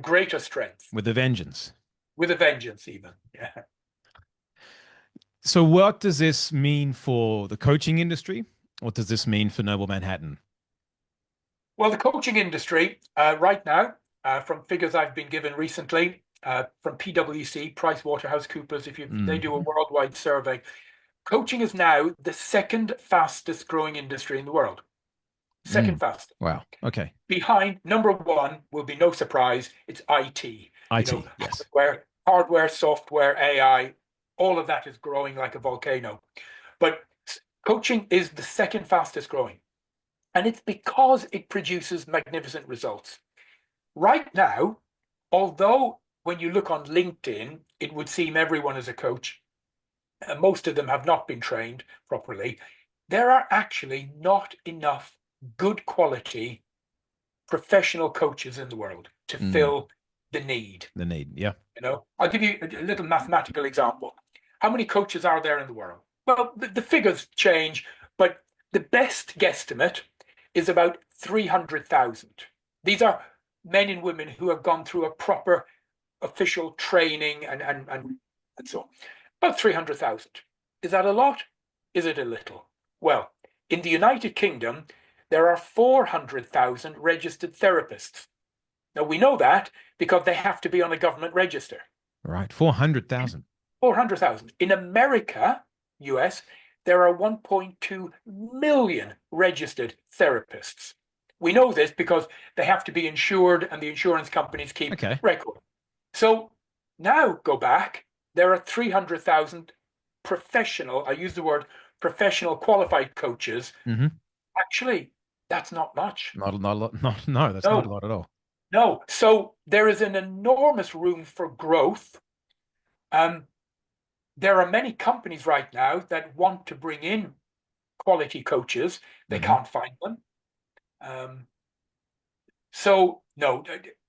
greater strength, With a vengeance. with a vengeance, even. Yeah. So, what does this mean for the coaching industry? What does this mean for Noble Manhattan? Well, the coaching industry right now, from figures I've been given recently, from PwC, PricewaterhouseCoopers, if they do a Hmm. worldwide survey, coaching is now the second fastest growing industry in the world. Second Mm. fastest. Wow. Okay. Behind number one will be no surprise, it's IT. You know, IT. Yes. hardware, software, AI, all of that is growing like a volcano. But coaching is the second fastest growing. And it's because it produces magnificent results. Right now, although when you look on LinkedIn, it would seem everyone is a coach, most of them have not been trained properly, there are actually not enough good quality professional coaches in the world to Mm. fill the need. The need. Yeah. You know, I'll give you a little mathematical example. How many coaches are there in the world? Well, the figures change, but the best guesstimate is about 300,000. These are men and women who have gone through a proper official training and so on. About 300,000. Is that a lot? Is it a little? Well, in the United Kingdom, there are 400,000 registered therapists. Now, we know that because they have to be on a government register. Right. 400,000. 400,000. In America, US, there are 1.2 million registered therapists. We know this because they have to be insured and the insurance companies keep Okay. record. So now go back, there are 300,000 professional, I use the word professional qualified coaches. Mm-hmm. Actually, that's not much. Not a lot. No, that's not a No, lot at all. no. So there is an enormous room for growth. Um, there are many companies right now that want to bring in quality coaches. They Mm-hmm. can't find them. Um, so, no,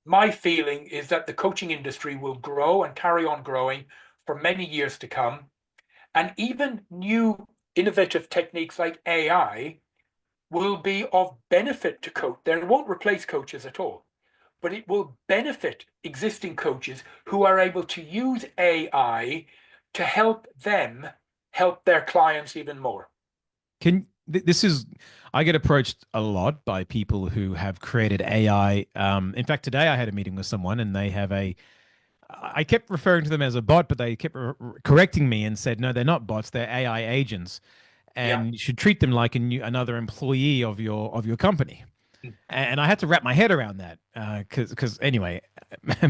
my feeling is that the coaching industry will grow and carry on growing for many years to come. And even new innovative techniques like AI will be of benefit to coach. They won't replace coaches at all, but it will benefit existing coaches who are able to use AI to help them help their clients even more. This is, I get approached a lot by people who have created AI. In fact, today I had a meeting with someone and they have I kept referring to them as a bot, but they kept correcting me and said, no, they're not bots, they're AI agents. Yeah. And you should treat them like another employee of your company. And I had to wrap my head around that because anyway,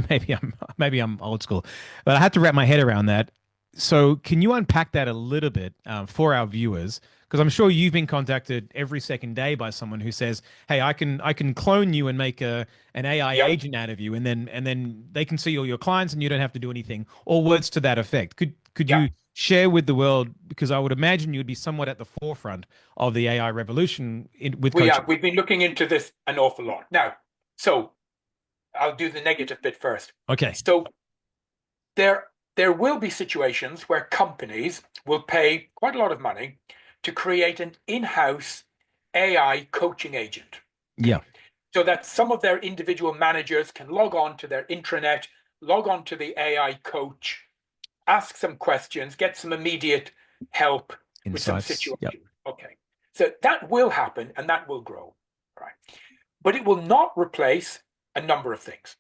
maybe I'm old school, but I had to wrap my head around that. So can you unpack that a little bit for our viewers? Because I'm sure you've been contacted every second day by someone who says, "Hey, I can clone you and make an AI Yep. agent out of you, and then they can see all your clients, and you don't have to do anything," or words to that effect. Could Yeah. you share with the world? Because I would imagine you'd be somewhat at the forefront of the AI revolution with coaching. We've been looking into this an awful lot. Now, so I'll do the negative bit first. Okay. So there will be situations where companies will pay quite a lot of money to create an in-house AI coaching agent. Yeah. Okay. So that some of their individual managers can log on to their intranet, log on to the AI coach, ask some questions, get some immediate help with some Insights. Yep. situation. Okay. So that will happen and that will grow. Right. But it will not replace a number of things.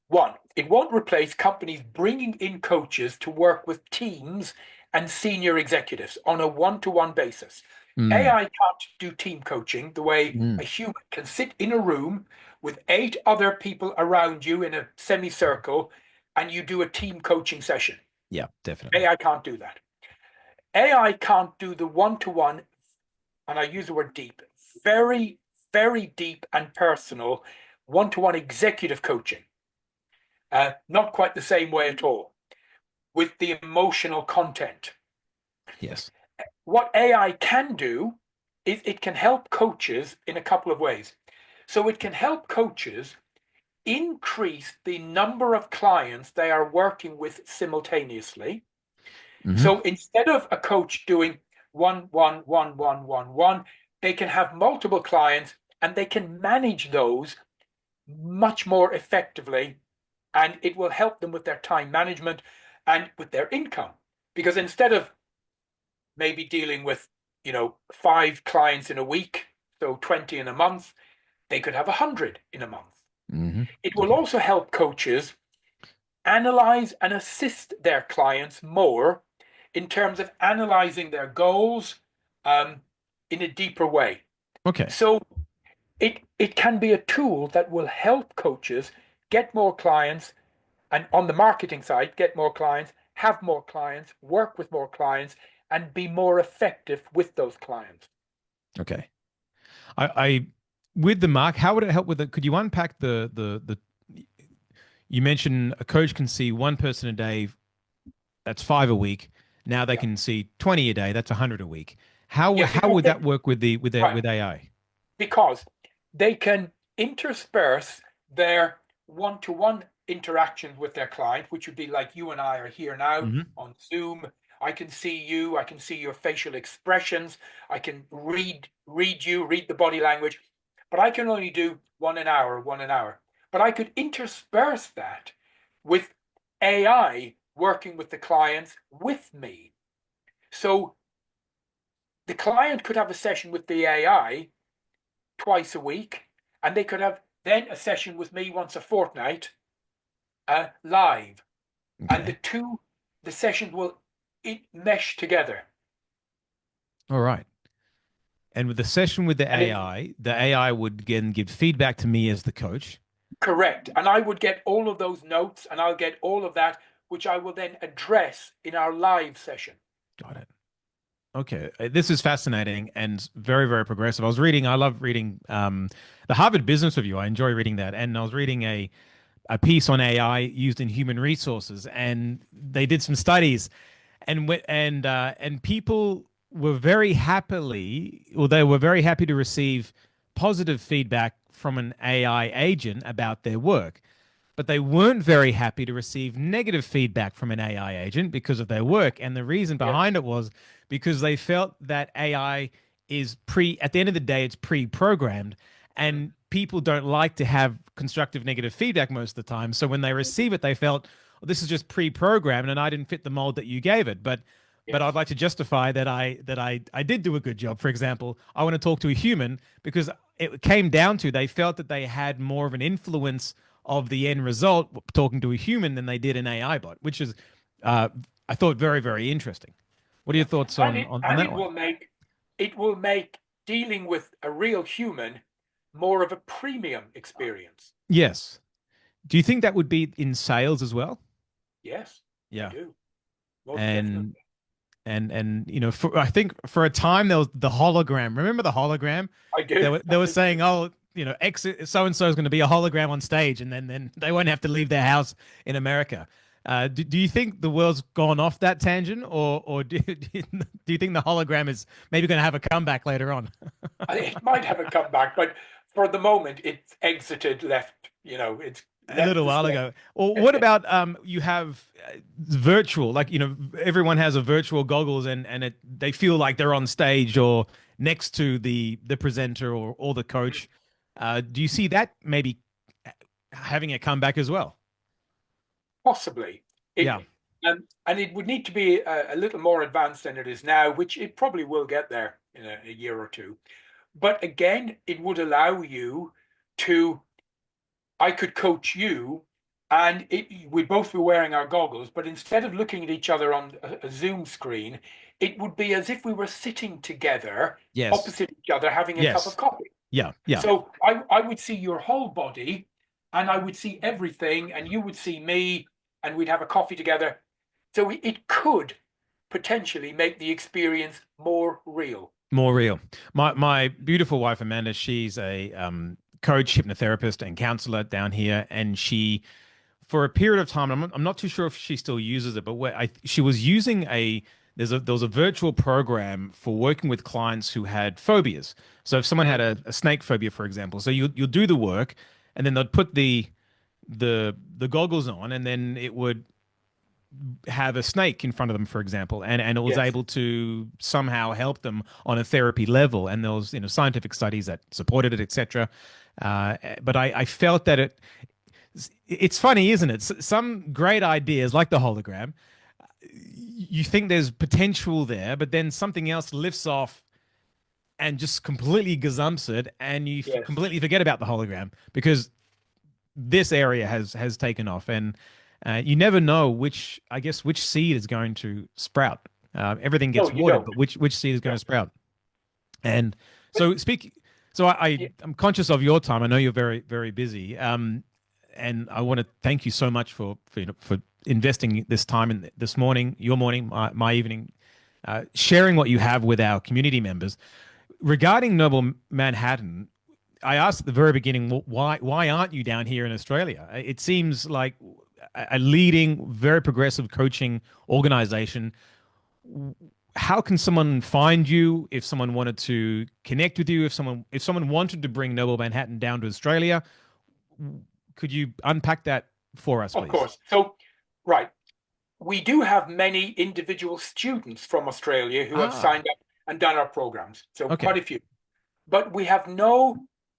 One, it won't replace companies bringing in coaches to work with teams and senior executives on a one-to-one basis. Mm, AI can't do team coaching the way mm. a human can sit in a room with 8 other people around you in a semicircle and you do a team coaching session. Yeah, definitely. AI can't do that. AI can't do the one-to-one, and I use the word deep, very, very deep and personal one-to-one executive coaching. Not quite the same way at all with the emotional content. Yes. What AI can do is it can help coaches in a couple of ways. So it can help coaches increase the number of clients they are working with simultaneously. Hmm. So instead of a coach doing one, one, one, one, one, one, they can have multiple clients and they can manage those much more effectively. And it will help them with their time management and with their income. Because instead of maybe dealing with, 5 clients in a week, so 20 in a month, they could have 100 in a month. Hmm. It will Okay. also help coaches analyze and assist their clients more in terms of analyzing their goals um, in a deeper way. Okay. So it can be a tool that will help coaches get more clients and on the marketing side, get more clients, have more clients, work with more clients, and be more effective with those clients. Okay. I with the mark, how would it help with it? Could you unpack the you mentioned a coach can see one person a day, that's five a week. Now they Yeah. can see 20 a day, that's 100 a week. How Yeah, how because would that work with right, with AI? because they can intersperse their one-to-one interactions with their client, which would be like you and I are here now Hmm. on Zoom. I can see you, I can see your facial expressions, I can read the body language, but I can only do 1 an hour, 1 an hour. But I could intersperse that with AI working with the clients with me. So the client could have a session with the AI twice a week, and they could have then a session with me once a fortnight, live, and Okay. the sessions will mesh together. All right. And with the session with And it the AI would again give feedback to me as the coach. correct. And I would get all of those notes and I'll get all of that, which I will then address in our live session. Got it. Okay, this is fascinating and very, very progressive. I love reading the Harvard Business Review. I enjoy reading that. And I was reading a piece on AI used in human resources, and they did some studies, and people were very happily, or they were very happy to receive positive feedback from an AI agent about their work, but they weren't very happy to receive negative feedback from an AI agent because of their work. And the reason Yes. behind it was because they felt that AI at the end of the day, it's pre-programmed, Mm. and people don't like to have constructive negative feedback most of the time. So when they receive it, they felt, well, this is just pre-programmed and I didn't fit the mold that you gave it. But I'd Yes. like to justify that I did do a good job. For example, I want to talk to a human because it came down to they felt that they had more of an influence of the end result talking to a human than they did an AI bot, which is uh, I thought very, very interesting. What are your Yeah. thoughts And on it on, on and that it one? will make dealing with a real human more of a premium experience. Yes. Do you think that would be in sales as well? Yes, I Yeah. do. Most And definitely. I think for a time there was the hologram. Remember the hologram? I do. They were saying, oh, X so and so is going to be a hologram on stage, and then they won't have to leave their house in America. Do you think the world's gone off that tangent, or do you think the hologram is maybe going to have a comeback later on? It might have a comeback, but for the moment, it's exited, left, it's A left little the while stage. ago. Or what about you have virtual, like everyone has a virtual goggles, they feel like they're on stage or next to the presenter or the coach. Do you see that maybe having a comeback as well? Possibly. Yeah. It and it would need to be a little more advanced than it is now, which it probably will get there in a year or two. But again, it would allow you to I could coach you, and we'd both be wearing our goggles, but instead of looking at each other on a Zoom screen, it would be as if we were sitting together Yes. opposite each other having a cup of Yes. coffee. Yeah. Yeah. So I would see your whole body and I would see everything, and you would see me, and we'd have a coffee together. So it could potentially make the experience more real. More real. My beautiful wife Amanda, she's a coach, hypnotherapist, and counselor down here, and she for a period of time, I'm not too sure if she still uses it, but she was using there was a virtual program for working with clients who had phobias. So if someone had Mm, a snake phobia, for example, so you'll do the work, and then they'd put the goggles on, and then it would have a snake in front of them, for example, and it was yes. able to somehow help them on a therapy level. And there was scientific studies that supported it, etc. But I felt that it's funny, isn't it? Some great ideas like the hologram, you think there's potential there, but then something else lifts off and just completely gazumps it, and you Yes. completely forget about the hologram because this area has taken off, and you never know which seed is going to sprout. Everything No, gets you watered, don't. but which seed is going Yeah. to sprout? And But so speak. So yeah, I'm conscious of your time. I know you're very, very busy. And I want to thank you so much for investing this time in this morning, your morning, my evening, sharing what you have with our community members regarding Noble Manhattan. I asked at the very beginning, why aren't you down here in Australia? It seems like a leading, very progressive coaching organization. How can someone find you if someone wanted to connect with you? If someone wanted to bring Noble Manhattan down to Australia, could you unpack that for us, of please? course. So, right. We do have many individual students from Australia who have Ah, signed up and done our programs. So quite okay, a few. But we have no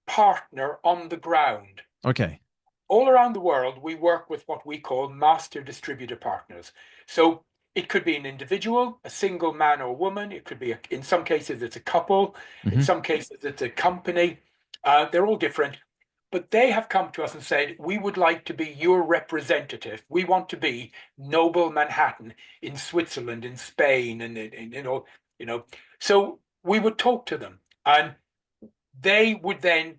partner on the ground. okay, All around the world, we work with what we call master distributor partners. So it could be an individual, a single man or woman. It could be, in some cases, it's a couple. In hmm some cases, it's a company. They're all different. But they have come to us and said, we would like to be your representative. We want to be Noble Manhattan in Switzerland, in Spain, and you know. So we would talk to them, and they would then,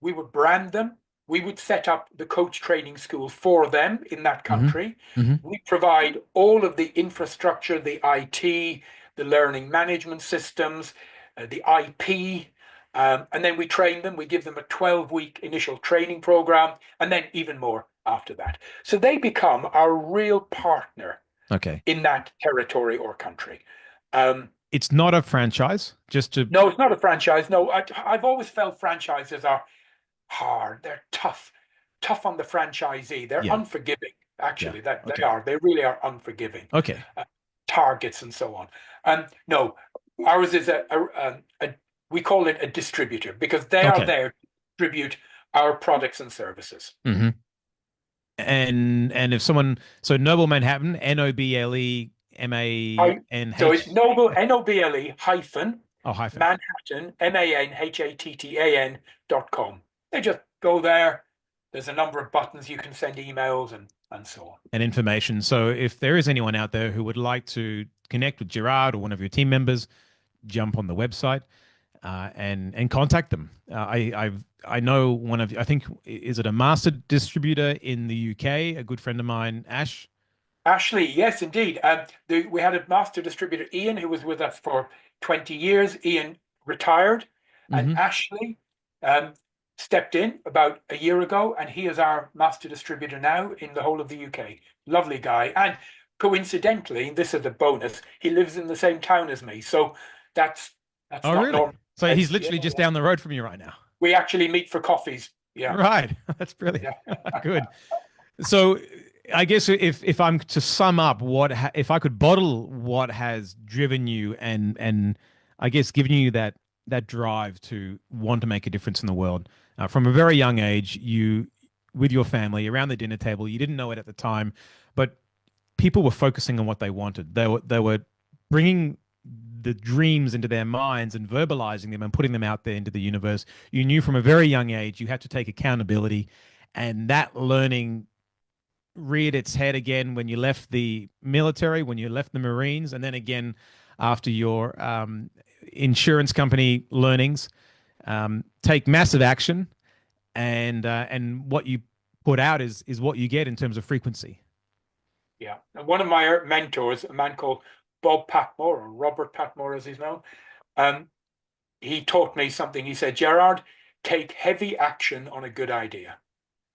we would brand them. We would set up the coach training school for them in that Hmm. country. Hmm. We provide all of the infrastructure, the IT, the learning management systems, the IP, and then we train them. We give them a 12-week initial training program, and then even more after that. So they become our real partner Okay. in that territory or country. Um, It's not a franchise, just to, no, it's not a franchise. No, I've always felt franchises are hard. They're tough, tough on the franchisee. They're yeah, unforgiving. yeah. Actually, that they Okay. are. They really are unforgiving. Okay. Uh, Targets and so on. No, ours is we call it a distributor because they are Okay. there to distribute our products and services. Hmm. And if someone, so Noble Manhattan, Noble I, so it's Manhattan. Noble Noble hyphen Oh, hyphen. Manhattan Manhattan.com. They just go there. There's a number of buttons you can send emails and so on. And information. So if there is anyone out there who would like to connect with Gerard or one of your team members, jump on the website and contact them. I know one of, I think, is it a master distributor in the UK? A good friend of mine, Ash. Ashley, yes, indeed. We had a master distributor, Ian, who was with us for 20 years. Ian retired, and Hmm. Ashley um, stepped in about a year ago, and he is our master distributor now in the whole of the UK. Lovely guy. And coincidentally, this is a bonus, he lives in the same town as me. So that's that's Oh, not really? normal. So he's It's, yeah, literally just down the road from you right now. we actually meet for coffees. Yeah, Right. That's brilliant. yeah. Good. So I guess if I'm to sum up if I could bottle what has driven you and I guess given you that drive to want to make a difference in the world from a very young age, you with your family around the dinner table, you didn't know it at the time, but people were focusing on what they wanted. They were bringing the dreams into their minds and verbalizing them and putting them out there into the universe. You knew from a very young age you had to take accountability, and that learning reared its head again when you left the military, when you left the Marines, and then again after your insurance company learnings. Take massive action, and what you put out is what you get in terms of frequency. Yeah. And one of my mentors, a man called Bob Patmore, or Robert Patmore as he's known, um, he taught me something. He said, Gerard, take heavy action on a good idea.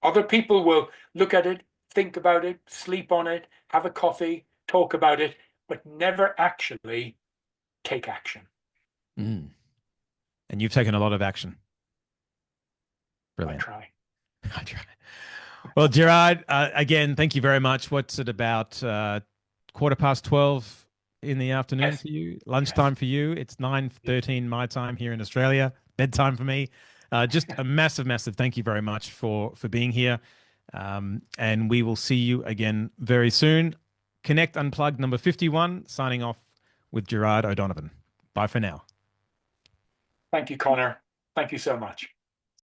Other people will look at it, think about it, sleep on it, have a coffee, talk about it, but never actually take action. Mm. And you've taken a lot of action. I Brilliant. try. I try. Well, Gerard, again, thank you very much. What's it about 12:15 in the afternoon Yes, for you? yes. Lunchtime for you? It's 9:13 my time here in Australia. Bedtime for me. Just a massive, massive thank you very much for being here. And we will see you again very soon. Connekt Unplugged number 51, signing off with Gerard O'Donovan. Bye for now. Thank you, Connor. Thank you so much.